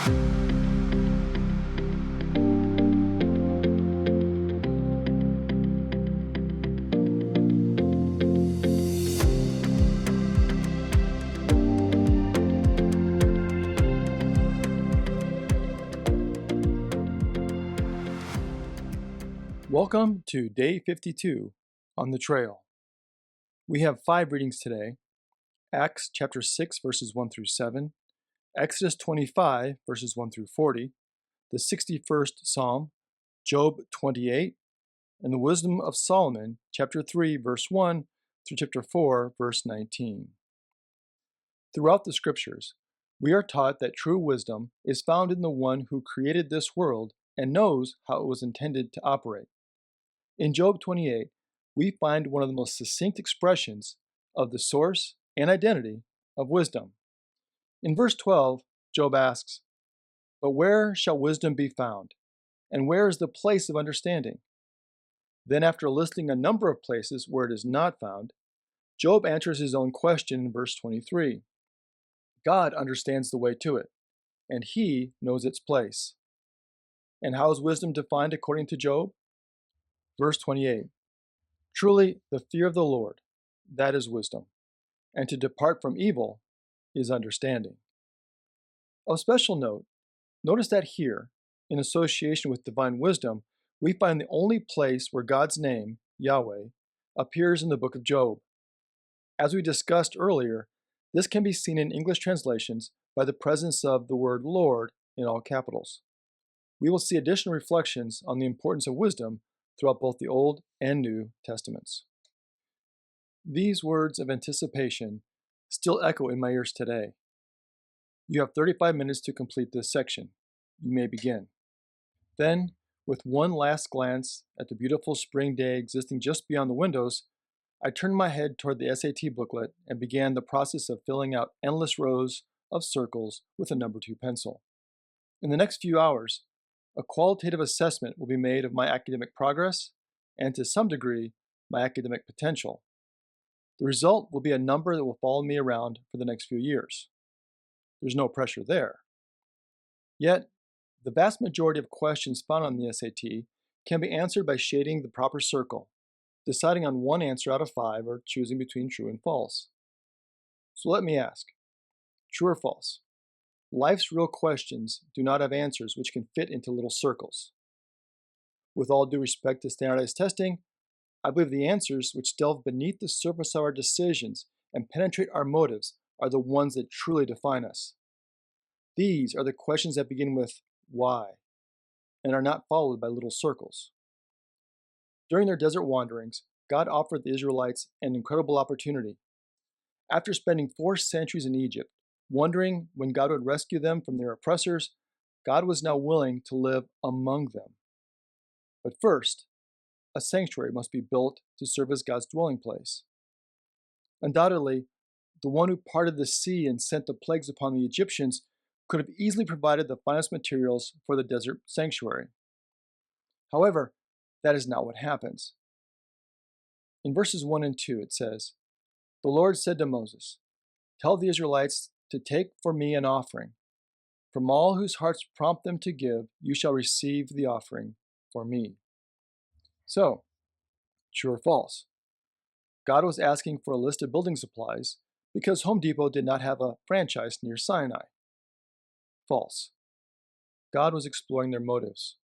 Welcome to day 52 on the trail. We have 5 readings today: Acts chapter 6 verses 1 through 7, Exodus 25 verses 1 through 40, the 61st Psalm, Job 28, and the Wisdom of Solomon chapter 3 verse 1 through chapter 4 verse 19. Throughout the scriptures, we are taught that true wisdom is found in the one who created this world and knows how it was intended to operate. In Job 28, we find one of the most succinct expressions of the source and identity of wisdom. In verse 12, Job asks, "But where shall wisdom be found? And where is the place of understanding?" Then, after listing a number of places where it is not found, Job answers his own question in verse 23. God understands the way to it, and he knows its place. And how is wisdom defined according to Job? Verse 28, "Truly the fear of the Lord, that is wisdom, and to depart from evil is understanding." Of special note, notice that here, in association with divine wisdom, we find the only place where God's name, Yahweh, appears in the book of Job. As we discussed earlier, this can be seen in English translations by the presence of the word Lord in all capitals. We will see additional reflections on the importance of wisdom throughout both the Old and New Testaments. These words of anticipation still echo in my ears today. You have 35 minutes to complete this section. You may begin. Then, with one last glance at the beautiful spring day existing just beyond the windows, I turned my head toward the SAT booklet and began the process of filling out endless rows of circles with a number 2 pencil. In the next few hours, a qualitative assessment will be made of my academic progress and, to some degree, my academic potential. The result will be a number that will follow me around for the next few years. There's no pressure there. Yet, the vast majority of questions found on the SAT can be answered by shading the proper circle, deciding on one answer out of 5, or choosing between true and false. So let me ask, true or false? Life's real questions do not have answers which can fit into little circles. With all due respect to standardized testing, I believe the answers which delve beneath the surface of our decisions and penetrate our motives are the ones that truly define us. These are the questions that begin with why and are not followed by little circles. During their desert wanderings, God offered the Israelites an incredible opportunity. After spending 4 centuries in Egypt, wondering when God would rescue them from their oppressors, God was now willing to live among them. But first, a sanctuary must be built to serve as God's dwelling place. Undoubtedly, the one who parted the sea and sent the plagues upon the Egyptians could have easily provided the finest materials for the desert sanctuary. However, that is not what happens. In verses 1 and 2, it says, "The Lord said to Moses, 'Tell the Israelites to take for me an offering. From all whose hearts prompt them to give, you shall receive the offering for me.'" So, true or false? God was asking for a list of building supplies because Home Depot did not have a franchise near Sinai. False. God was exploring their motives.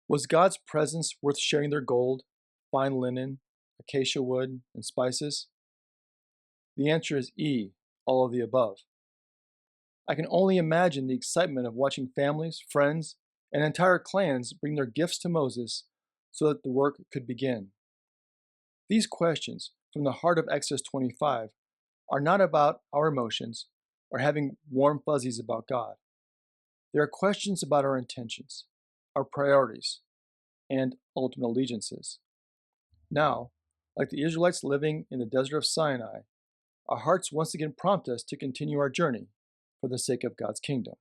Was God's presence worth sharing their gold, fine linen, acacia wood, and spices? The answer is E, all of the above. I can only imagine the excitement of watching families, friends, and entire clans bring their gifts to Moses so that the work could begin. These questions from the heart of Exodus 25 are not about our emotions or having warm fuzzies about God. They are questions about our intentions, our priorities, and ultimate allegiances. Now, like the Israelites living in the desert of Sinai, our hearts once again prompt us to continue our journey for the sake of God's kingdom.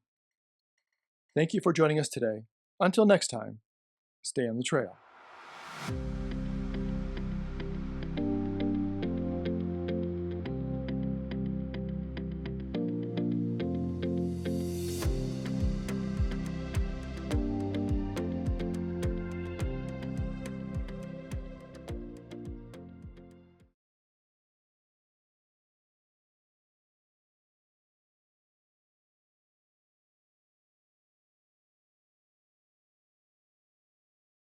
Thank you for joining us today. Until next time, stay on the trail.